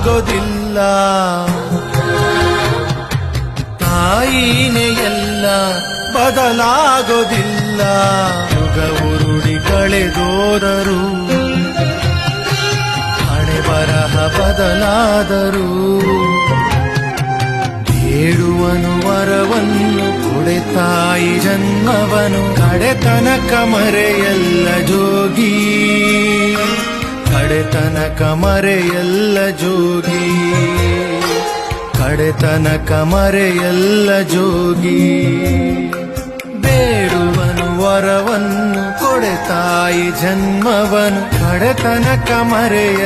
ಬದಲಾಗೋದಿಲ್ಲ. ತಾಯಿನೇ ಎಲ್ಲ ಬದಲಾಗೋದಿಲ್ಲ. ಯುಗ ಉರುಳಿ ಕಳೆದೋದರು, ಹಣೆ ಬರಹ ಬದಲಾದರು. ಬೇಡುವನು ವರವನ್ನು ಕೊಡೆ ತಾಯಿ ಜನ್ಮವನು, ಕಡೆತನಕ ಮರೆಯಲ್ಲ ಜೋಗಿ, ಕಡೆತನಕ ಮರೆಯಲ್ಲ ಜೋಗಿ, ಕಡೆತನಕ ಮರೆಯಲ್ಲ ಜೋಗಿ. ಬೇಡುವನು ವರವನ್ನು ಕೊಡೆ ತಾಯಿ ಜನ್ಮವನು, ಕಡೆತನಕ ಮರೆಯಲ್ಲ